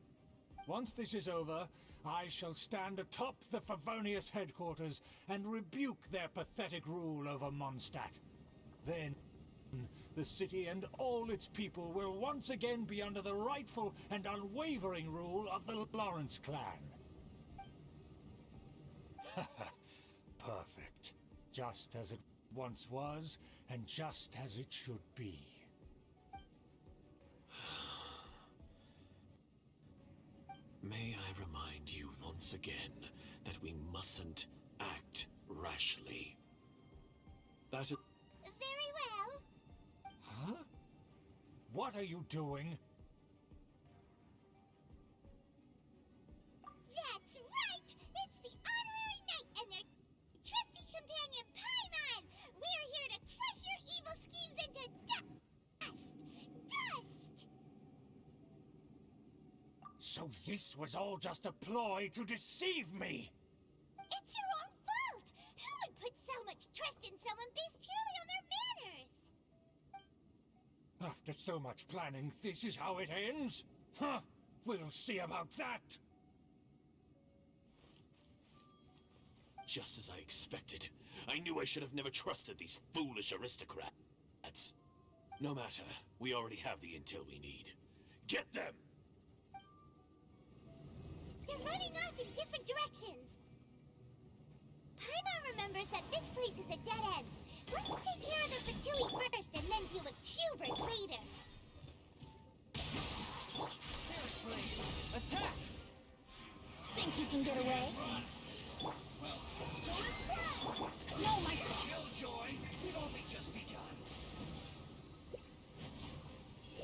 S6: Once this is over, I shall stand atop the Favonius headquarters and rebuke their pathetic rule over Mondstadt. Then, the city and all its people will once again be under the rightful and unwavering rule of the Lawrence clan. Perfect. Just as it once was, and just as it should be.
S10: May I remind you once again that we mustn't act rashly. That is...
S5: Very well.
S6: Huh? What are you doing?
S5: That's right! It's the Honorary Knight and their trusty companion Paimon! We're here to crush your evil schemes into dust! Dust!
S6: So this was all just a ploy to deceive me!
S5: It's your own fault! Who would put so much trust in someone based purely on their manners?
S6: After so much planning, this is how it ends? Huh! We'll see about that!
S10: Just as I expected. I knew I should have never trusted these foolish aristocrats. No matter, we already have the intel we need. Get them!
S5: They're running off in different directions. Paimon remembers that this place is a dead end. Let's take care of the Fatui first and then deal with Schubert later.
S4: Attack!
S2: Think you can get away? No, my...
S3: Killjoy, we've only just begun.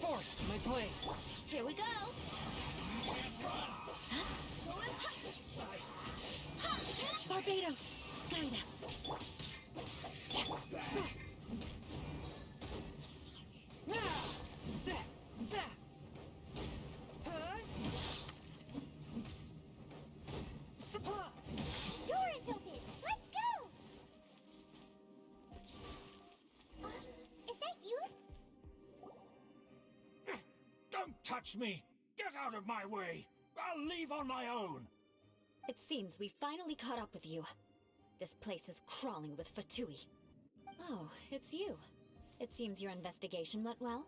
S4: Force, my plane.
S2: Here we go! Barbados, guide us.
S5: Door is open! Let's go! Is that you?
S6: Don't touch me! Get out of my way! I'll leave on my own!
S2: It seems we finally caught up with you. This place is crawling with Fatui. Oh, it's you. It seems your investigation went well.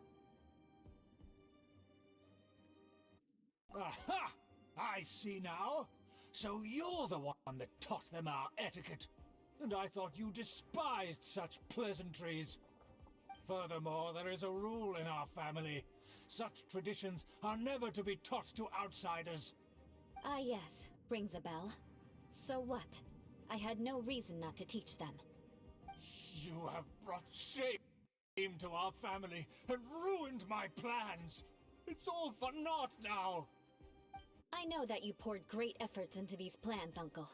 S6: Aha! I see now. So you're the one that taught them our etiquette. And I thought you despised such pleasantries. Furthermore, there is a rule in our family. Such traditions are never to be taught to outsiders.
S2: Ah yes, rings a bell. So what? I had no reason not to teach them.
S6: You have brought shame to our family and ruined my plans. It's all for naught now.
S2: I know that you poured great efforts into these plans, Uncle.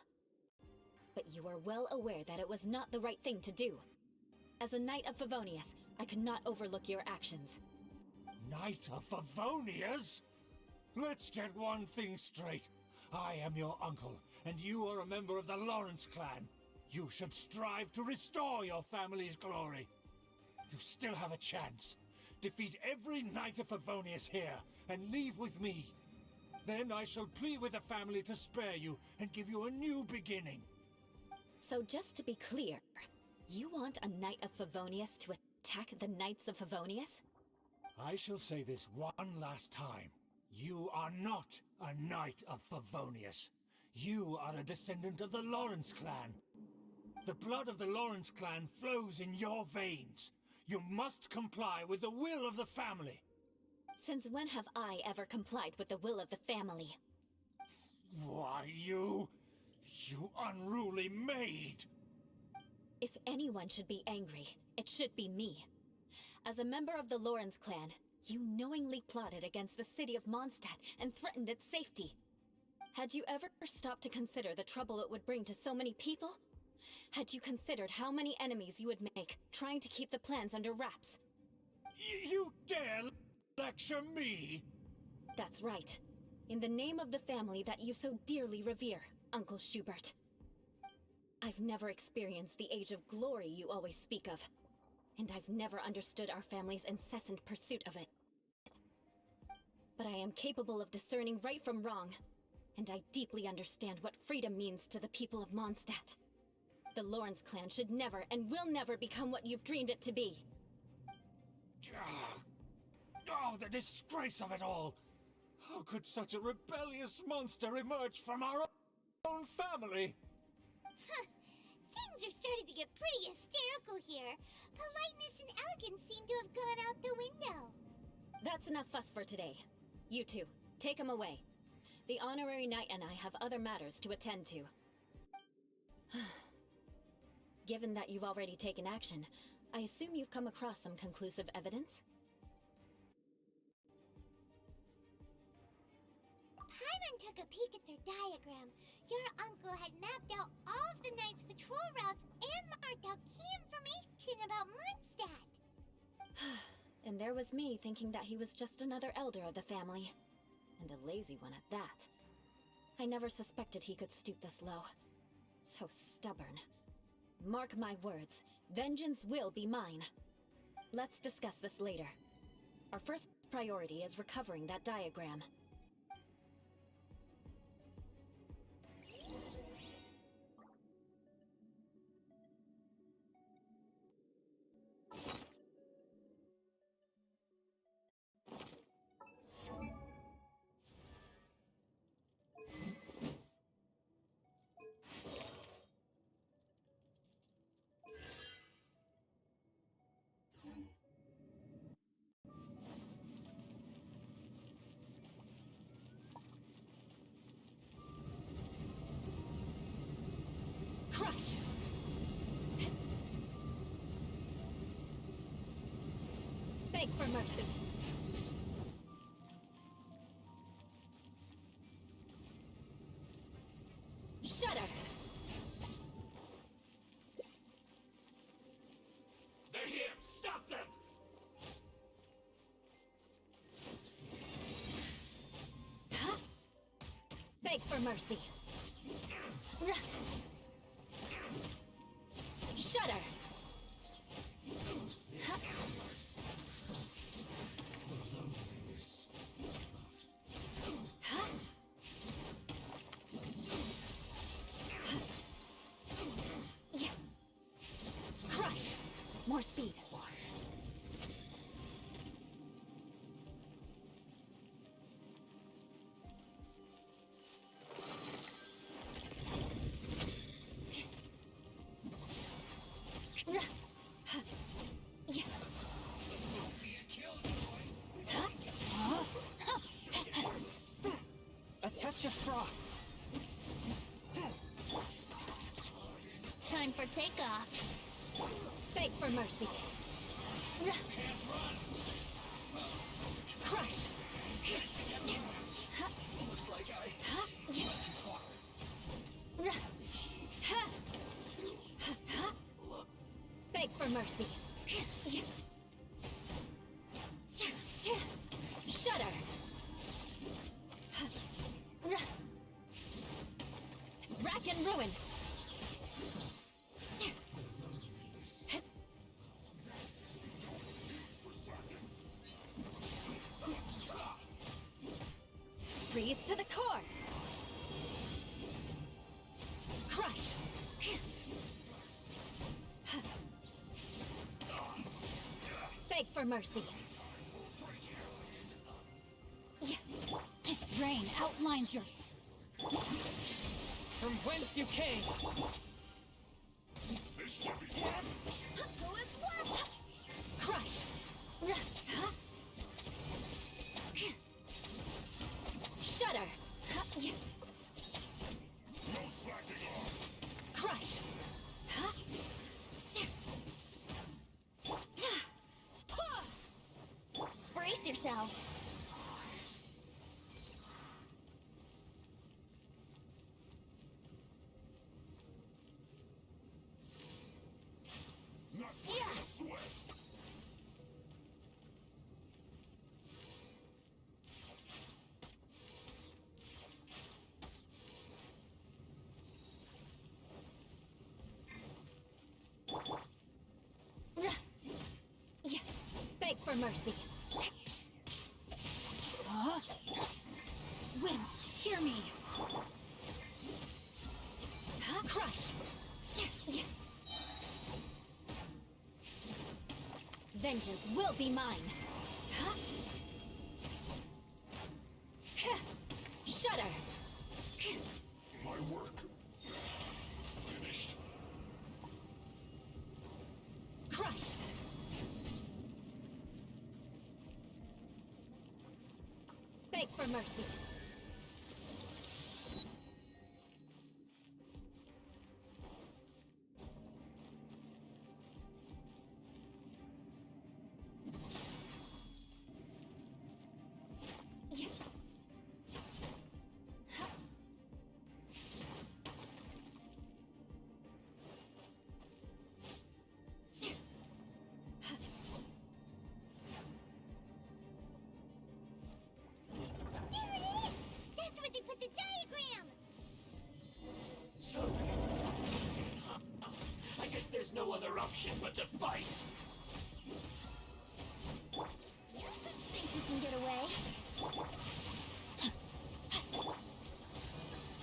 S2: But you are well aware that it was not the right thing to do. As a Knight of Favonius, I could not overlook your actions.
S6: Knight of Favonius? Let's get one thing straight. I am your uncle, and you are a member of the Lawrence clan. You should strive to restore your family's glory. You still have a chance. Defeat every Knight of Favonius here, and leave with me. Then I shall plead with the family to spare you and give you a new beginning.
S2: So just to be clear, you want a Knight of Favonius to attack the Knights of Favonius?
S6: I shall say this one last time. You are not a Knight of Favonius. You are a descendant of the Lawrence clan. The blood of the Lawrence clan flows in your veins. You must comply with the will of the family.
S2: Since when have I ever complied with the will of the family?
S6: Why, you unruly maid!
S2: If anyone should be angry, it should be me. As a member of the Lawrence clan, you knowingly plotted against the city of Mondstadt and threatened its safety. Had you ever stopped to consider the trouble it would bring to so many people? Had you considered how many enemies you would make, trying to keep the plans under wraps?
S6: You dare lecture me?
S2: That's right. In the name of the family that you so dearly revere, Uncle Schubert. I've never experienced the age of glory you always speak of. And I've never understood our family's incessant pursuit of it. But I am capable of discerning right from wrong. And I deeply understand what freedom means to the people of Mondstadt. The Lawrence clan should never and will never become what you've dreamed it to be.
S6: Oh, the disgrace of it all! How could such a rebellious monster emerge from our own family?
S5: Things are starting to get pretty hysterical here. Politeness and elegance seem to have gone out the window.
S2: That's enough fuss for today. You two, take him away. The honorary knight and I have other matters to attend to. Given that you've already taken action, I assume you've come across some conclusive evidence?
S5: Paimon took a peek at their diagram. Your uncle had mapped out all of the Knight's patrol routes and marked out key information about Mondstadt.
S2: And there was me thinking that he was just another elder of the family. And a lazy one at that. I never suspected he could stoop this low. So stubborn. Mark my words, vengeance will be mine. Let's discuss this later. Our first priority is recovering that diagram. Crush! Beg for mercy. Beg for mercy. Shudder. Crush. More speed.
S4: A touch of froth.
S1: Time for takeoff.
S2: Beg for mercy. Crush.
S3: Looks like I went too far.
S2: Beg for mercy. Shudder. Rack and ruin. Freeze to the core. Crush. Beg for mercy.
S1: Rain outlines your...
S4: From whence you came.
S2: Crush. Shudder. Crush.
S1: Brace yourselves.
S2: Beg for mercy.
S1: Wind, hear me.
S2: Crush. Vengeance will be mine. Shudder.
S3: My work finished.
S2: Crush. Beg for mercy.
S5: That's where they put the diagram!
S3: So, I guess there's no other option but to fight.
S1: Think you can get away?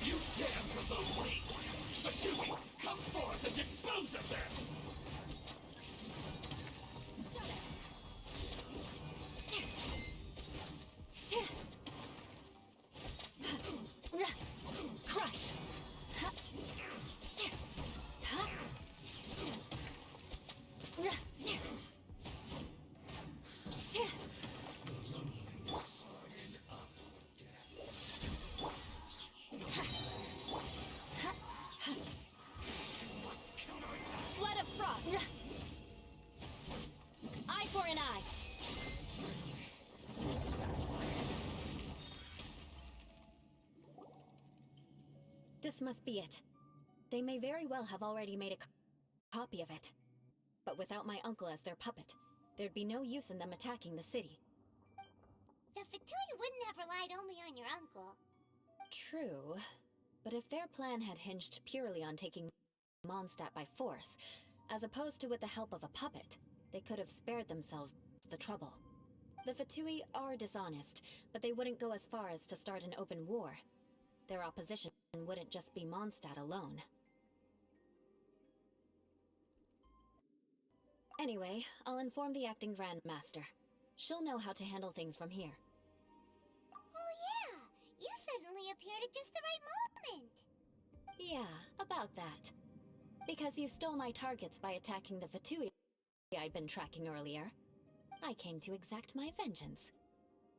S3: You damn provoke me! Fatui, come forth and dispose of them!
S2: Crush. Flood of froth. Eye for an eye. This must be it. They may very well have already made a copy of it. But without my uncle as their puppet, there'd be no use in them attacking the city.
S5: The Fatui wouldn't have relied only on your uncle.
S2: True. But if their plan had hinged purely on taking Mondstadt by force, as opposed to with the help of a puppet, they could have spared themselves the trouble. The Fatui are dishonest, but they wouldn't go as far as to start an open war. Their opposition wouldn't just be Mondstadt alone. Anyway, I'll inform the acting Grandmaster. She'll know how to handle things from here.
S5: Oh yeah! You suddenly appeared at just the right moment!
S2: Yeah, about that. Because you stole my targets by attacking the Fatui I'd been tracking earlier, I came to exact my vengeance.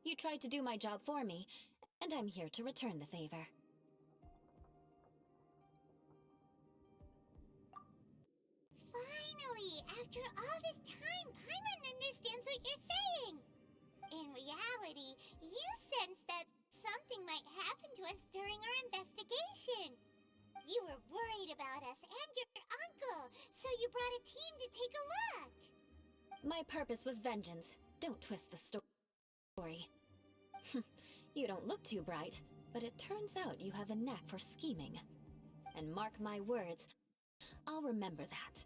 S2: You tried to do my job for me, and I'm here to return the favor.
S5: Finally! After all this time, Paimon understands what you're saying! In reality, you sensed that something might happen to us during our investigation. You were worried about us and your uncle, so you brought a team to take a look.
S2: My purpose was vengeance. Don't twist the story. You don't look too bright, but it turns out you have a knack for scheming. And mark my words, I'll remember that.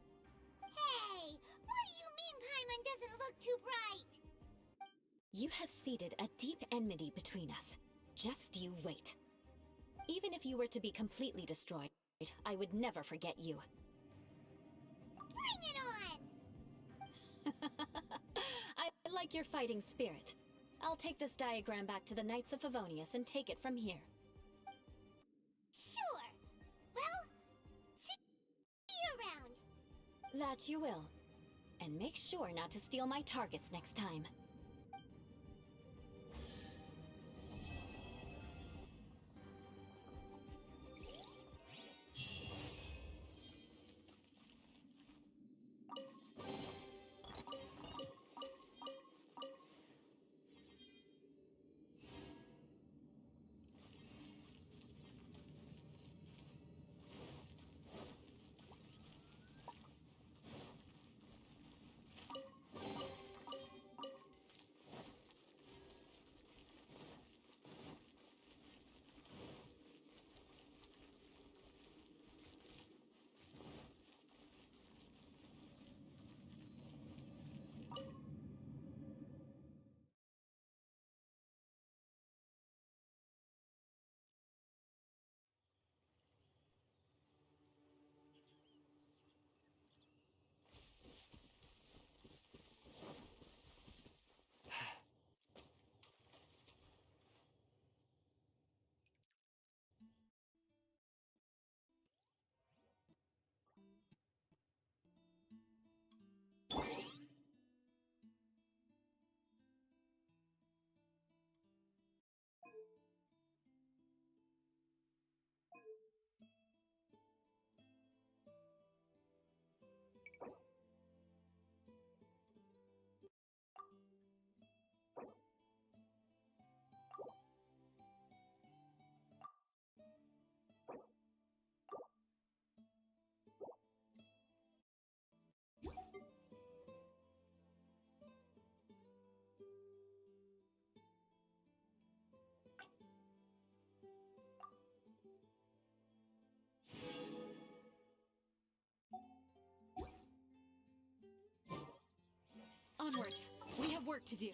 S5: Hey! What do you mean Paimon doesn't look too bright?
S2: You have seeded a deep enmity between us. Just you wait. Even if you were to be completely destroyed, I would never forget you.
S5: Bring it on!
S2: I like your fighting spirit. I'll take this diagram back to the Knights of Favonius and take it from here.
S5: Sure. Well, see you around.
S2: That you will. And make sure not to steal my targets next time.
S11: Onwards! We have work to do.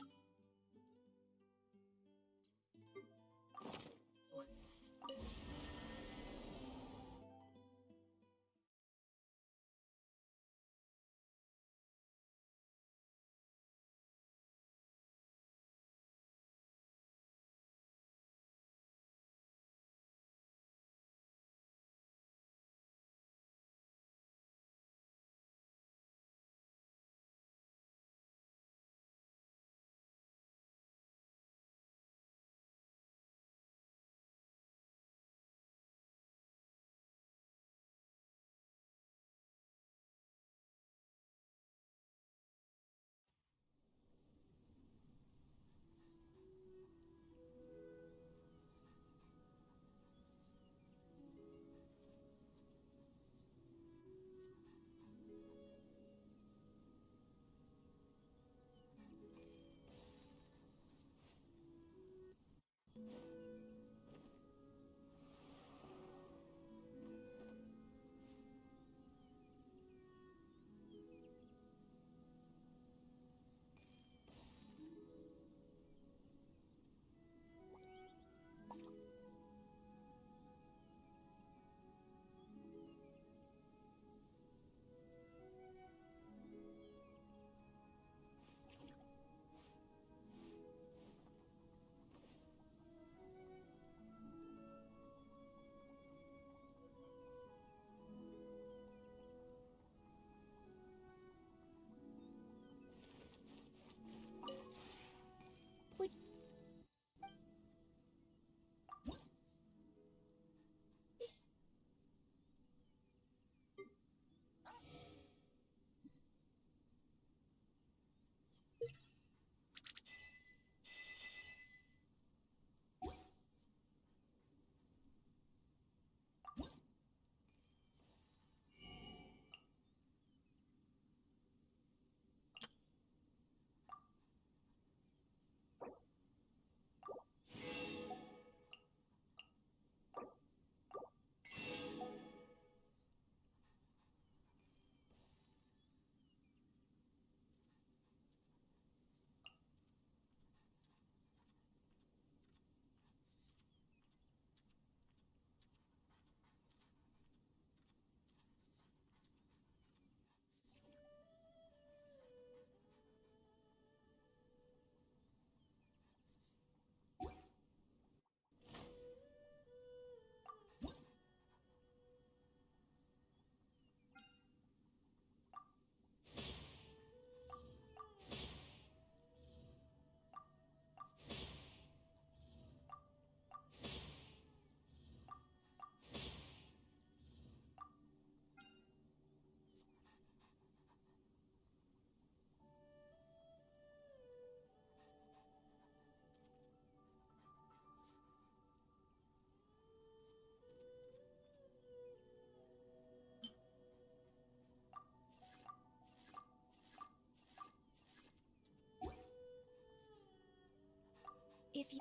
S2: If you...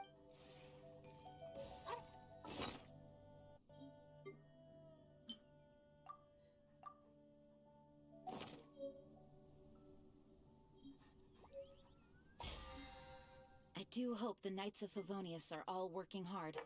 S2: I do hope the Knights of Favonius are all working hard.